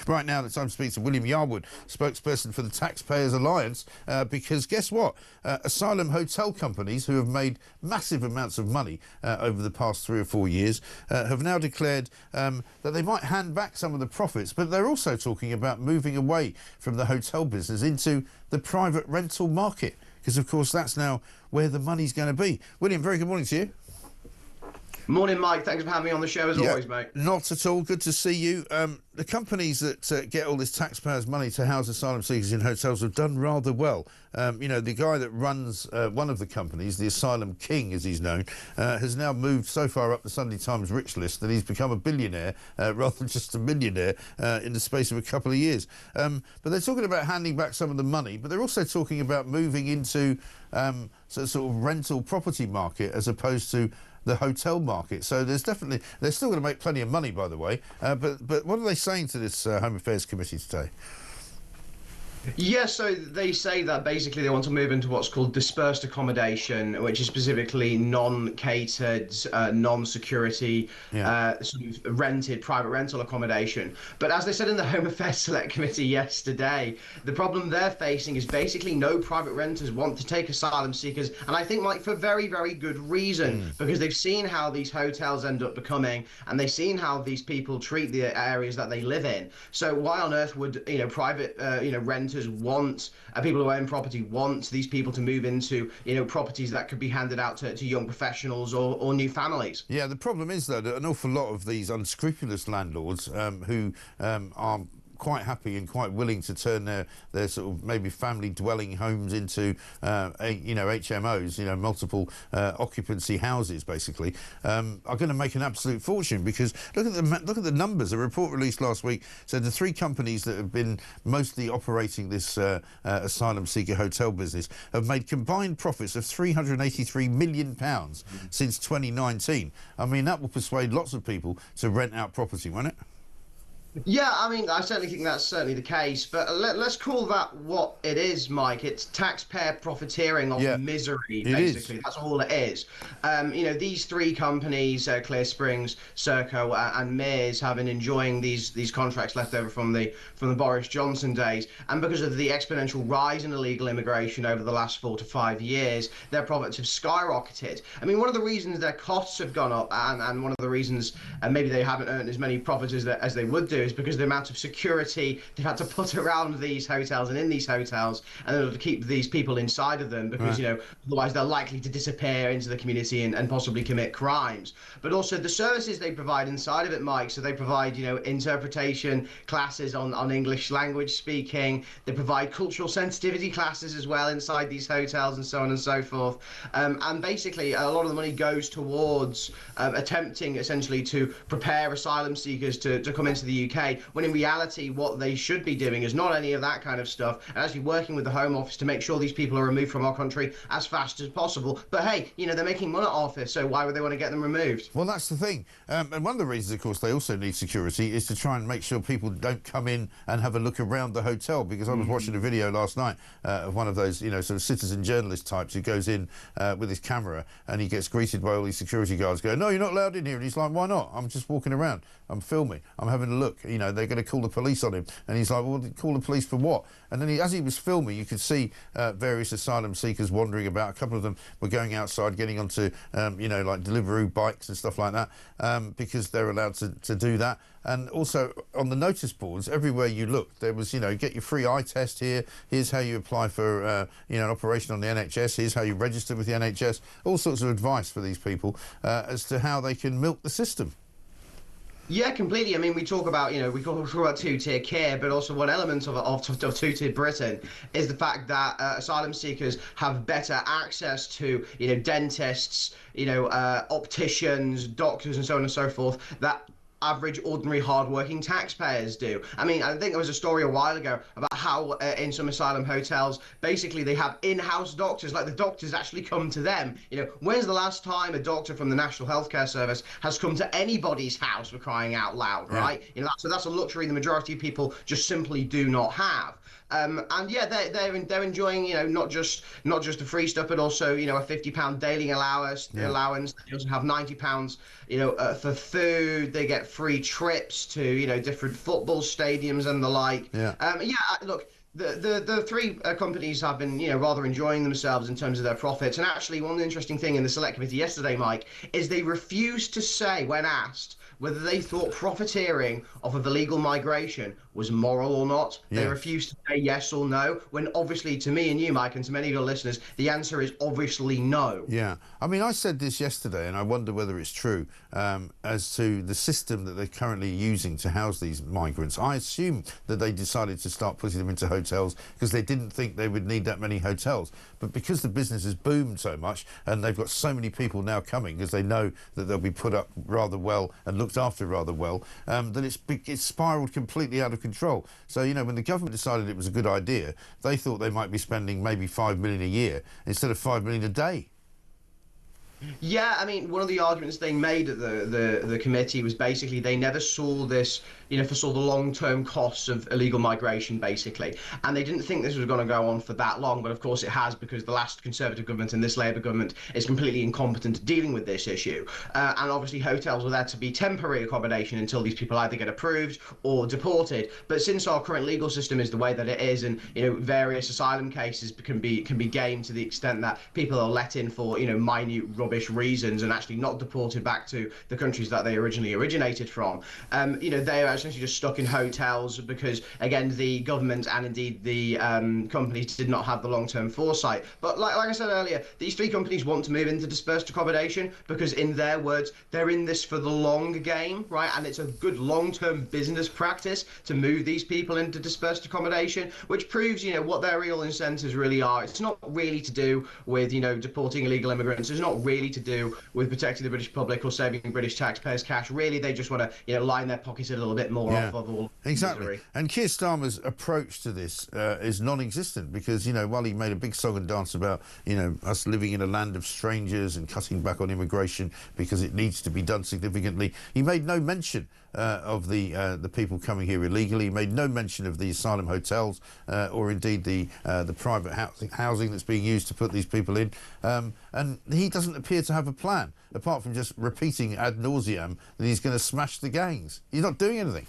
Right now, it's time to speak to William Yarwood, spokesperson for the Taxpayers Alliance, because guess what? Asylum hotel companies who have made massive amounts of money over the past 3 or 4 years have now declared that they might hand back some of the profits, but they're also talking about moving away from the hotel business into the private rental market, because of course that's now where the money's going to be. William, very good morning to you. Morning, Mike. Thanks for having me on the show as always, mate. Not at all. Good to see you. The companies that get all this taxpayers' money to house asylum seekers in hotels have done rather well. You know, the guy that runs one of the companies, the Asylum King, as he's known, has now moved so far up the Sunday Times rich list that he's become a billionaire rather than just a millionaire in the space of a couple of years. But they're talking about handing back some of the money, but they're also talking about moving into sort of rental property market as opposed to the hotel market. So they're still going to make plenty of money, by the way. But what are they saying to this Home Affairs Committee today? Yeah, so they say that basically they want to move into what's called dispersed accommodation, which is specifically non-catered, non-security, sort of rented private rental accommodation. But as they said in the Home Affairs Select Committee yesterday, the problem they're facing is basically no private renters want to take asylum seekers, and I think, Mike, for very, very good reason, because they've seen how these hotels end up becoming, and they've seen how these people treat the areas that they live in. So why on earth would private renters want people who own property want these people to move into properties that could be handed out to young professionals or new families? Yeah, the problem is though that an awful lot of these unscrupulous landlords who are quite happy and quite willing to turn their sort of maybe family dwelling homes into HMOs, multiple occupancy houses, basically, are going to make an absolute fortune, because look at the numbers. A report released last week said the 3 companies that have been mostly operating this asylum seeker hotel business have made combined profits of £383 million since 2019. I mean, that will persuade lots of people to rent out property, won't it? Yeah, I mean, I certainly think that's certainly the case, but let's call that what it is, Mike. It's taxpayer profiteering of misery, basically. That's all it is. These 3 companies, Clearsprings, Serco, and Mears, have been enjoying these contracts left over from the Boris Johnson days, and because of the exponential rise in illegal immigration over the last 4 to 5 years, their profits have skyrocketed. I mean, one of the reasons their costs have gone up, and one of the reasons maybe they haven't earned as many profits as they would do, is because the amount of security they've had to put around these hotels and in these hotels, and in order to keep these people inside of them, because otherwise they're likely to disappear into the community and possibly commit crimes. But also the services they provide inside of it, Mike. So they provide interpretation classes on English language speaking. They provide cultural sensitivity classes as well inside these hotels, and so on and so forth. And basically a lot of the money goes towards attempting essentially to prepare asylum seekers to come into the UK, when in reality what they should be doing is not any of that kind of stuff, and actually working with the Home Office to make sure these people are removed from our country as fast as possible. But hey, they're making money off it, so why would they want to get them removed? Well, that's the thing. And one of the reasons, of course, they also need security is to try and make sure people don't come in and have a look around the hotel, because I was watching a video last night of one of those, sort of citizen journalist types who goes in with his camera, and he gets greeted by all these security guards going, "No, you're not allowed in here." And he's like, "Why not? I'm just walking around. I'm filming. I'm having a look. They're going to call the police on him." And he's like, "Well, call the police for what?" And then as he was filming, you could see various asylum seekers wandering about. A couple of them were going outside, getting onto, like Deliveroo bikes and stuff like that, because they're allowed to do that. And also on the notice boards, everywhere you look, there was, get your free eye test here. Here's how you apply for, an operation on the NHS. Here's how you register with the NHS. All sorts of advice for these people as to how they can milk the system. Yeah, completely. I mean, we talk about, we talk about two-tier care, but also one element of two-tier Britain is the fact that asylum seekers have better access to, dentists, opticians, doctors, and so on and so forth, that average, ordinary, hard-working taxpayers do. I mean, I think there was a story a while ago about how in some asylum hotels, basically they have in-house doctors, like the doctors actually come to them. When's the last time a doctor from the National Healthcare Service has come to anybody's house, for crying out loud, right? So that's a luxury the majority of people just simply do not have. And yeah, they're enjoying, not just the free stuff, but also, a £50 daily allowance. They also have £90, for food. They get free trips to, different football stadiums and the like. Yeah. Look, the three companies have been, rather enjoying themselves in terms of their profits. And actually, one interesting thing in the select committee yesterday, Mike, is they refused to say, when asked, whether they thought profiteering off of illegal migration was moral or not. They refused to say yes or no, when obviously to me and you, Mike, and to many of your listeners, the answer is obviously no. Yeah. I mean, I said this yesterday, and I wonder whether it's true, as to the system that they're currently using to house these migrants. I assume that they decided to start putting them into hotels because they didn't think they would need that many hotels. But because the business has boomed so much, and they've got so many people now coming because they know that they'll be put up rather well and looked after rather well, that it's spiraled completely out of control. So, when the government decided it was a good idea, they thought they might be spending maybe $5 million a year instead of $5 million a day. Yeah, I mean, one of the arguments they made at the committee was basically they never saw this, foresaw the long-term costs of illegal migration, basically. And they didn't think this was going to go on for that long, but of course it has, because the last Conservative government and this Labour government is completely incompetent at dealing with this issue. And obviously hotels were there to be temporary accommodation until these people either get approved or deported. But since our current legal system is the way that it is, and, various asylum cases can be gamed to the extent that people are let in for, minute rubbish reasons and actually not deported back to the countries that they originally originated from, they are essentially just stuck in hotels because, again, the government and indeed the companies did not have the long-term foresight. But like I said earlier, these three companies want to move into dispersed accommodation because, in their words, they're in this for the long game, right? And it's a good long-term business practice to move these people into dispersed accommodation, which proves, what their real incentives really are. It's not really to do with, deporting illegal immigrants. It's not really to do with protecting the British public or saving British taxpayers' cash. Really, they just want to, line their pockets a little bit more off of all exactly misery. And Keir Starmer's approach to this is non-existent because, while he made a big song and dance about, us living in a land of strangers and cutting back on immigration because it needs to be done significantly, he made no mention of the people coming here illegally. He made no mention of the asylum hotels or indeed the private housing that's being used to put these people in. And he doesn't appear to have a plan, apart from just repeating ad nauseam that he's going to smash the gangs. He's not doing anything.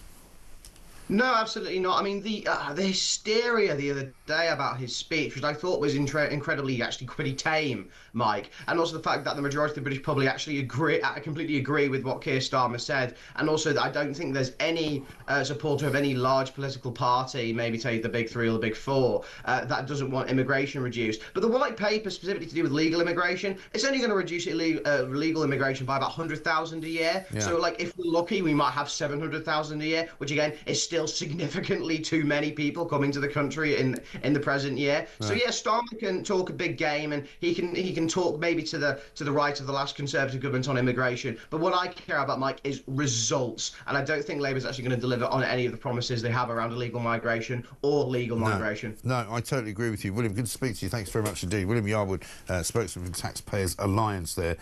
No, absolutely not. I mean, the hysteria the other day about his speech, which I thought was incredibly, actually pretty tame, Mike, and also the fact that the majority of the British public actually completely agree with what Keir Starmer said, and also that I don't think there's any supporter of any large political party, maybe take the big three or the big four, that doesn't want immigration reduced. But the white paper specifically to do with legal immigration, it's only going to reduce illegal immigration by about 100,000 a year. Yeah. So, like, if we're lucky, we might have 700,000 a year, which again is still significantly too many people coming to the country in the present year. Right. So yeah, Starmer can talk a big game, and he can talk maybe to the right of the last Conservative government on immigration. But what I care about, Mike, is results, and I don't think Labour's actually going to deliver on any of the promises they have around illegal migration or legal migration. No, I totally agree with you, William. Good to speak to you. Thanks very much indeed. William Yarwood, spokesman for Taxpayers Alliance there.